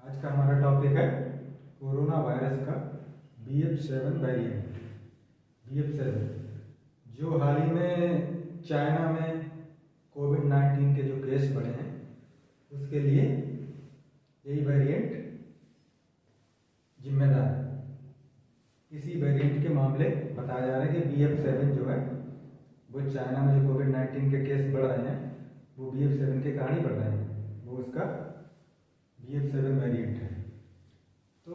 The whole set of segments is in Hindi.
आज का हमारा टॉपिक है कोरोना वायरस का BF7 वेरिएंट। BF7 जो हाल ही में चाइना में कोविड-19 के जो केस बढ़े हैं उसके लिए यही वेरिएंट जिम्मेदार है। इसी वेरिएंट के मामले बताया जा रहा है कि BF7 जो है वो चाइना में जो कोविड-19 के केस बढ़ रहे हैं वो BF7 के कारण ही बढ़ रहे हैं, वो उसका BF7 वेरिएंट है। तो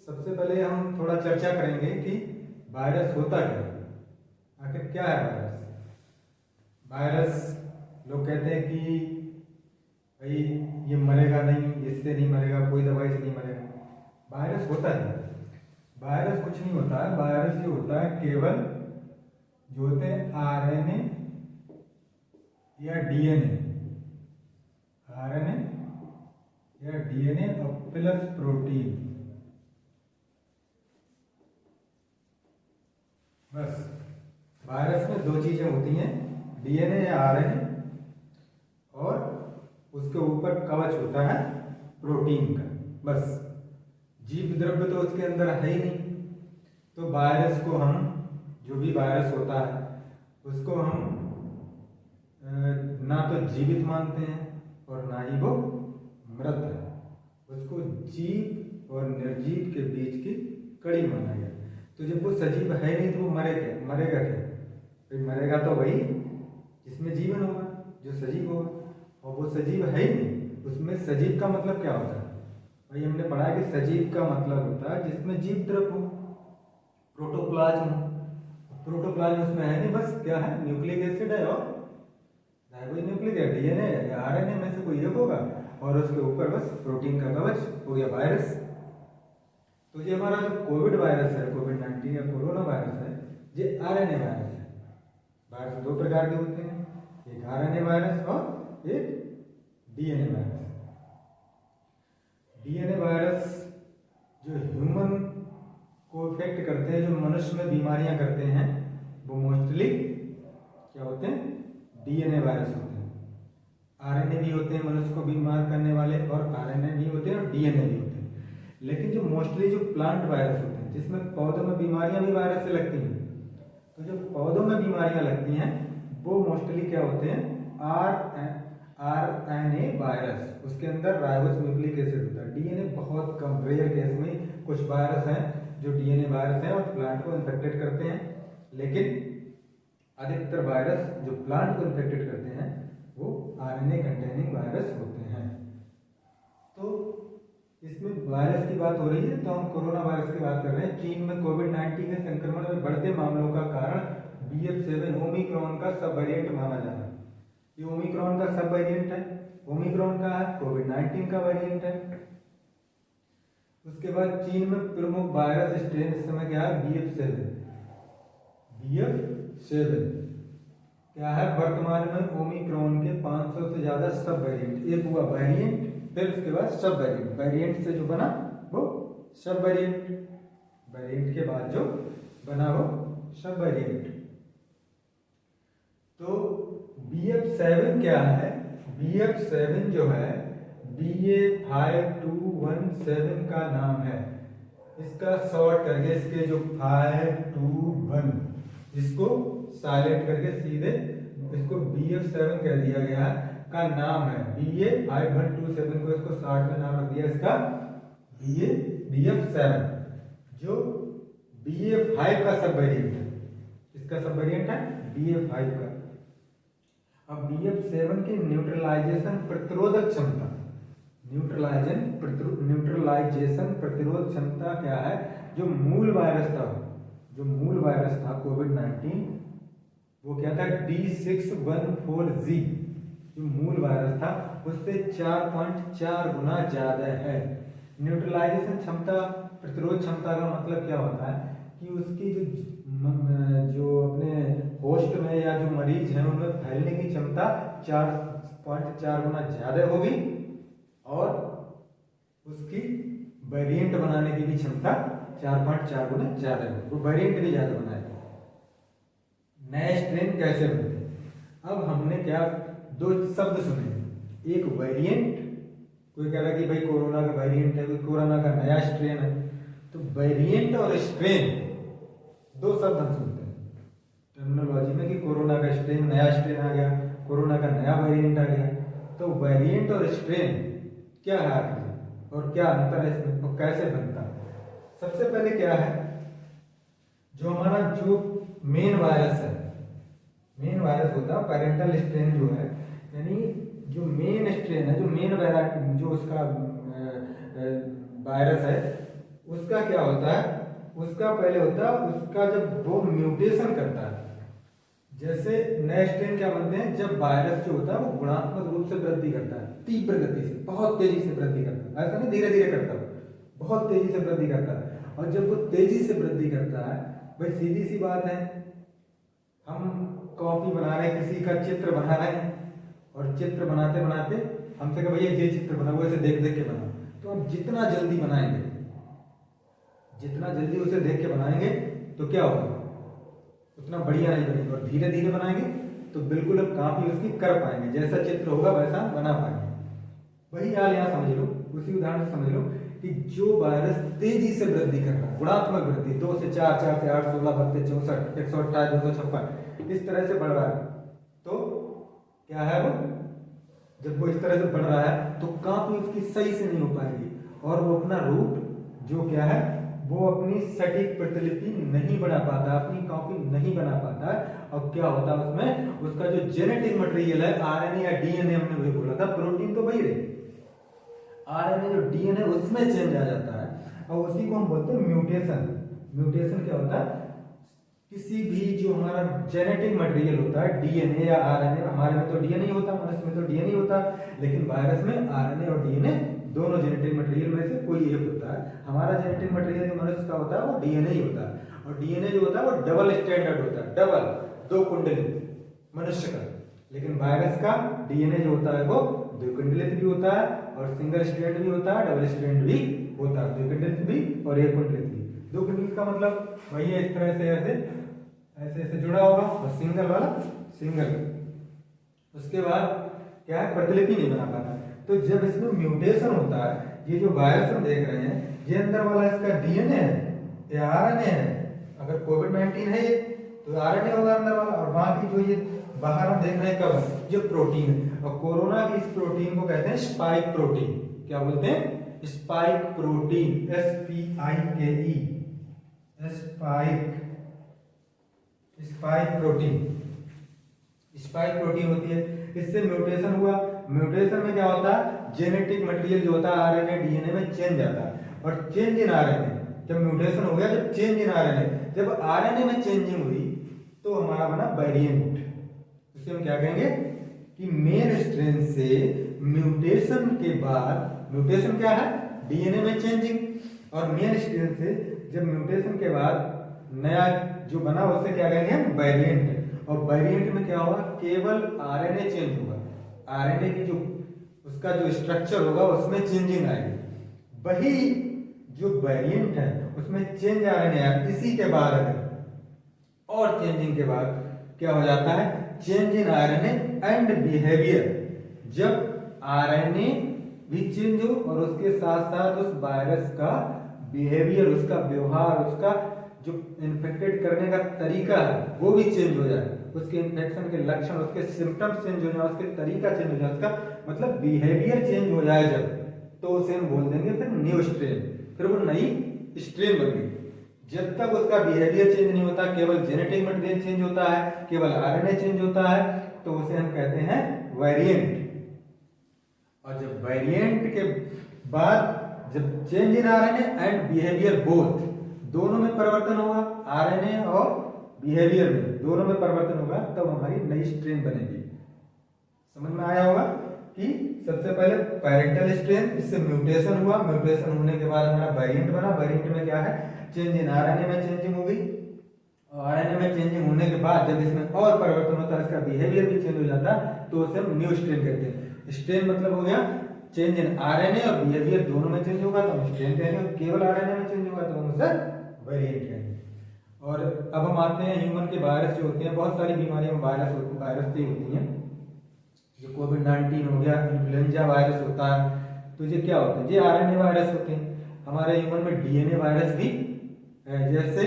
सबसे पहले हम थोड़ा चर्चा करेंगे कि वायरस होता क्या है, आखिर क्या है वायरस। वायरस लोग कहते हैं कि भाई ये मरेगा नहीं, इससे नहीं मरेगा, कोई दवाई से नहीं मरेगा। वायरस होता है, वायरस कुछ नहीं होता है। वायरस जो होता है केवल जो होते हैं RNA या DNA, RNA या DNA और प्लस प्रोटीन, बस। वायरस में दो चीजें होती हैं, DNA या RNA, और उसके ऊपर कवच होता है प्रोटीन का, बस। जीव द्रव्य तो उसके अंदर है ही नहीं। तो वायरस को हम, जो भी वायरस होता है उसको हम ना तो जीवित मानते हैं और ना ही वो मृत है। उसको जीव और निर्जीव के बीच की कड़ी माना गया। तो जब वो सजीव है नहीं तो वो मरेगा क्या? भाई मरेगा तो वही जिसमें जीवन होगा, जो सजीव होगा, और वो सजीव है ही नहीं। उसमें सजीव का मतलब क्या होता है? भाई हमने पढ़ा है कि सजीव का मतलब होता है जिसमें जीव द्रव्य हो, प्रोटोप्लाज्म। प्रोटोप्लाज्म उसमें है नहीं, बस क्या है, न्यूक्लिक एसिड है और राइबोन्यूक्लिक है, DNA या RNA में से कोई एक होगा, और उसके ऊपर बस प्रोटीन का कवच हो गया वायरस। तो ये हमारा जो कोविड वायरस है, कोविड-19 या कोरोना वायरस है, ये RNA वायरस है। वायरस दो प्रकार के होते हैं, एक RNA वायरस और एक DNA वायरस। DNA वायरस जो ह्यूमन को इफेक्ट करते हैं, जो मनुष्य में बीमारियां करते हैं, वो मोस्टली क्या होते हैं? DNA वायरस होते हैं। RNA भी होते हैं मनुष्य को बीमार करने वाले, और RNA भी होते हैं और DNA भी होते हैं। लेकिन जो मोस्टली जो प्लांट वायरस होते हैं, जिसमें पौधों में बीमारियां भी वायरस से लगती हैं, तो जो पौधों में बीमारियां लगती हैं वो मोस्टली क्या होते हैं? RNA virus. उसके अंदर राइबोस न्यूक्लिक एसिड होता है। DNA बहुत कम, रेयर केस में कुछ वायरस हैं जो DNA वायरस हैं और प्लांट को इन्फेक्टेड करते हैं, लेकिन अधिकतर वायरस जो प्लांट को इन्फेक्टेड करते हैं वो RNA कंटेनिंग वायरस होते हैं। तो इसमें वायरस की बात हो रही है, तो हम कोरोना वायरस की बात कर रहे हैं। चीन में कोविड-19 के संक्रमण में बढ़ते मामलों का कारण BF7 ओमिक्रॉन का सब वेरिएंट माना जा रहा है। ये ओमिक्रॉन का सब वेरिएंट है। ओमिक्रॉन का है, कोविड-19 का वेरिएंट है। उसके बाद चीन में प्रमुख वायरस स्ट्रेन इस समय क्या है? BF7 क्या है? वर्तमान में ओमिक्रॉन के 500 से ज्यादा सब वेरिएंट। एक हुआ वेरिएंट, फिर उसके बाद सब वेरिएंट। वेरिएंट से जो बना वो सब वेरिएंट, वेरिएंट के बाद जो बना वो सब वेरिएंट। तो BF7 क्या है? BF7 जो है BA5217 का नाम है। इसका शॉर्ट करके, इसके जो 521, इसको साइलेंट करके सीधे इसको BF7 कह दिया गया का नाम है। BA5127 को इसको शॉर्ट में नाम रख दिया इसका BF7, जो BA5 का सब वेरिएंट है। इसका सब वेरिएंट है BA5 का। अब BF7 की न्यूट्रलाइजेशन प्रतिरोधक क्षमता, न्यूट्रलाइजेशन प्रतिरोध क्षमता क्या है? जो मूल वायरस था कोविड-19, वो क्या था? D614G, जो मूल वायरस था उससे 4.4 गुना ज्यादा है। न्यूट्रलाइजेशन क्षमता, प्रतिरोध क्षमता का मतलब क्या होता है कि उसकी जो अपने होस्ट में या जो मरीज हैं उनमें फैलने की क्षमता 4.4 गुना ज्यादा होगी, और उसकी वेरिएंट बनाने की भी क्षमता 4.4 गुना ज्यादा होगी। वो वेरिएंट भी ज्यादा बनाएगा। नए स्ट्रेन कैसे बनते? अब हमने क्या दो शब्द सुने, एक वेरिएंट कोई कह रहा है कि भाई कोरोना का वेरिएंट है, कोई कोरोना का नया स्ट्रेन है। तो वेरिएंट और स्ट्रेन दो शब्द हम सुनते हैं टर्मिनोलॉजी में कि कोरोना का स्ट्रेन, नया स्ट्रेन आ गया, कोरोना का नया वेरिएंट आ गया। तो वेरिएंट और स्ट्रेन क्या है आखिर और क्या अंतर है इसमें और कैसे बनता है? सबसे पहले क्या है, जो हमारा जो मेन वायरस है, मेन वायरस होता है पैरेंटल स्ट्रेन जो है, यानी जो मेन स्ट्रेन है, जो मेन वायरस जो उसका वायरस है, उसका क्या होता है, उसका पहले होता है उसका जब वो म्यूटेशन करता है। जैसे नए स्ट्रेन क्या बनते हैं, जब वायरस जो होता है वो गुणात्मक रूप से वृद्धि करता है, तीव्र गति से, बहुत तेजी से वृद्धि करता है, ऐसा नहीं धीरे धीरे करता है, बहुत तेजी से वृद्धि करता है। और जब वो तेजी से वृद्धि करता है, भाई सीधी सी बात है, हम कॉपी बना रहे हैं, किसी का चित्र बना रहे हैं, और चित्र बनाते बनाते हमसे कहा भैया ये चित्र बना, वो ऐसे देख देख के बना, तो हम जितना जल्दी बनाएंगे, जितना जल्दी उसे देख के बनाएंगे तो क्या होगा, उतना बढ़िया नहीं बनेगा। और धीरे धीरे बनाएंगे तो बिल्कुल अब कॉपी उसकी कर पाएंगे, जैसा चित्र होगा वैसा बना पाएंगे। वही हाल यहाँ समझ लो, उसी उदाहरण से समझ लो कि जो वायरस तेजी से वृद्धि कर रहा है, गुणात्मक वृद्धि, 2 से 4, 4 से 8, 16, 32, 64, 128, 256 इस तरह से बढ़ रहा है, तो क्या है वो, जब वो इस तरह से बढ़ रहा है तो कॉपी उसकी सही से नहीं हो पाएगी, और वो अपना रूप जो क्या है, वो अपनी सटीक प्रतिलिपि नहीं बना पाता, अपनी कॉपी नहीं बना पाता। अब क्या होता है उसमें, उसका जो जेनेटिक मटेरियल है, आरएनए या डीएनए, हमने वही बोला था, प्रोटीन तो वही रहे, आरएनए जो डीएनए उसमें चेंज आ जाता है, और उसी को हम बोलते हैं म्यूटेशन। म्यूटेशन क्या होता है, किसी भी जो हमारा जेनेटिक मटेरियल होता है, डीएनए या आरएनए, हमारे में तो डीएनए होता है, मनुष्य में तो डीएनए होता है, लेकिन वायरस में आरएनए और डीएनए दोनों जेनेटिक मटेरियल में से कोई एक होता है। हमारा जेनेटिक मटेरियल जो मनुष्य का होता है वो डीएनए ही होता है, और डीएनए जो होता है वो डबल स्टैंडर्ड होता है, डबल, 2 कुंडली मनुष्य का। लेकिन वायरस का डीएनए जो होता है वो 2 कुंडलित भी होता है, और सिंगल स्ट्रैंड भी होता है, डबल स्ट्रैंड भी होता है, 2 कुंडलित भी और 1 कुंडलित भी। 2 कुंडलित का मतलब वही है, इस तरह से ऐसे ऐसे जुड़ा होगा, और सिंगल वाला सिंगल। उसके बाद क्या है, प्रतिलिपि नहीं बना पाता। तो जब इसमें म्यूटेशन होता है, ये जो वायरस हम देख रहे हैं, ये अंदर वाला इसका डीएनए है या आरएनए है, अगर कोविड-19 है ये तो आरएनए होगा अंदर वाला, और बाकी जो ये बाहर हम देख रहे हैं कब, ये प्रोटीन है। और कोरोना की इस प्रोटीन को कहते हैं स्पाइक प्रोटीन। क्या बोलते हैं, spike protein, SPIKE, spike protein, spike protein होती है। इससे म्यूटेशन हुआ, म्यूटेशन में क्या होता है, जेनेटिक मटेरियल जो होता है आरएनए डीएनए में चेंज आता है, और चेंज इन आरएनए, जब म्यूटेशन हो गया, जब चेंज इन आरएनए, जब आरएनए में चेंजिंग हुई तो हमारा बना वेरिएंट। इसे हम क्या कहेंगे कि मेन स्ट्रेन से म्यूटेशन के बाद, म्यूटेशन क्या है, डीएनए में चेंजिंग, और मेन स्ट्रेन से जब म्यूटेशन के बाद नया जो बना उससे क्या कहेंगे हम, वेरिएंट। और वेरिएंट में क्या होगा, केवल आरएनए चेंज होगा, आरएनए की जो उसका जो स्ट्रक्चर होगा उसमें चेंजिंग आएगी। वही जो वेरिएंट है उसमें चेंज आरएनए है, इसी के बाद अगर और चेंजिंग के बाद क्या हो जाता है, change in RNA and behaviour. जब आरएनए भी चेंज हो और उसके साथ साथ उस वायरस का बिहेवियर, उसका व्यवहार, उसका जो इन्फेक्टेड करने का तरीका है वो भी चेंज हो जाए, उसके इन्फेक्शन के लक्षण, उसके सिम्टम्स चेंज हो जाए, उसके तरीका चेंज हो जाए, उसका मतलब बिहेवियर चेंज हो जाए जब, तो उसे हम बोल देंगे फिर न्यू स्ट्रेन, फिर वो नई स्ट्रेन बन गई। जब तक उसका बिहेवियर चेंज नहीं होता, केवल जेनेटिक मटेरियल चेंज होता है, केवल आरएनए चेंज होता है, तो उसे हम कहते हैं वेरिएंट। और जब वेरिएंट के बाद जब change in RNA and behaviour both, दोनों में परिवर्तन होगा, आरएनए और बिहेवियर में दोनों में परिवर्तन होगा, तब हमारी नई स्ट्रेन बनेगी। समझ में आया होगा कि सबसे पहले पैरेंटल स्ट्रेन, इससे म्यूटेशन हुआ, म्यूटेशन होने के बाद हमारा वेरिएंट बना, वेरिएंट में क्या है, चेंज इन आरएनए में चेंजिंग हो गई, और आरएनए में चेंजिंग होने के बाद जब इसमें और परिवर्तन होता है, इसका बिहेवियर भी चेंज हो जाता है, तो उसे हम न्यू स्ट्रेन कहते हैं। स्ट्रेन मतलब हो गया चेंज इन आरएनए और बिहेवियर दोनों में चेंज होगा तो हम स्ट्रेन कहेंगे, और केवल आरएनए में चेंज होगा तो हम उसे वेरिएंट कहेंगे। और अब हम आते हैं ह्यूमन के वायरस जो होते हैं, बहुत सारी बीमारियां वायरस से होती हैं, जो कोविड-19 हो गया, इन्फ्लुएंजा वायरस होता है, तो ये क्या होते हैं, ये आरएनए वायरस होते हैं। हमारे ह्यूमन में डीएनए वायरस भी है, जैसे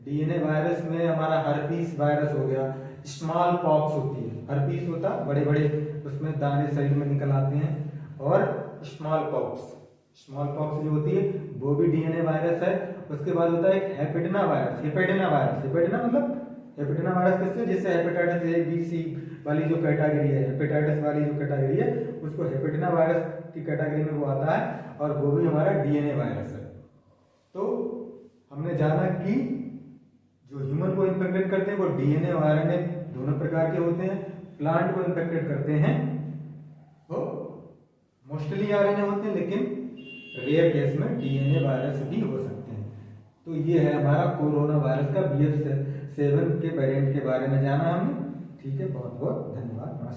डीएनए वायरस में हमारा हर्पीस वायरस हो गया, स्मॉल पॉक्स होती है, हर्पीस होता बड़े बड़े उसमें दाने शरीर में निकल आते हैं, और स्मॉल पॉक्स जो होती है वो भी डीएनए वायरस है। उसके बाद होता है एक हेपेटिना वायरस, हेपेटिना मतलब हेपेटिना वायरस किससे, जिससे हेपेटाइटिस ए बी सी वाली जो कैटेगरी है, हेपेटाइटिस वाली जो कैटेगरी है उसको हेपेटिना वायरस की कैटेगरी में वो आता है, और वो भी हमारा डीएनए वायरस है। तो हमने जाना कि जो ह्यूमन को इन्फेक्टेड करते हैं वो डीएनए और आरएनए दोनों प्रकार के होते हैं। प्लांट को इन्फेक्टेड करते हैं वो मोस्टली आरएनए होते हैं, लेकिन रेयर केस में डीएनए वायरस भी हो सकते हैं। तो ये है हमारा कोरोना वायरस का BF7 के वेरिएंट के बारे में जाना हमने। ठीक है, बहुत बहुत धन्यवाद।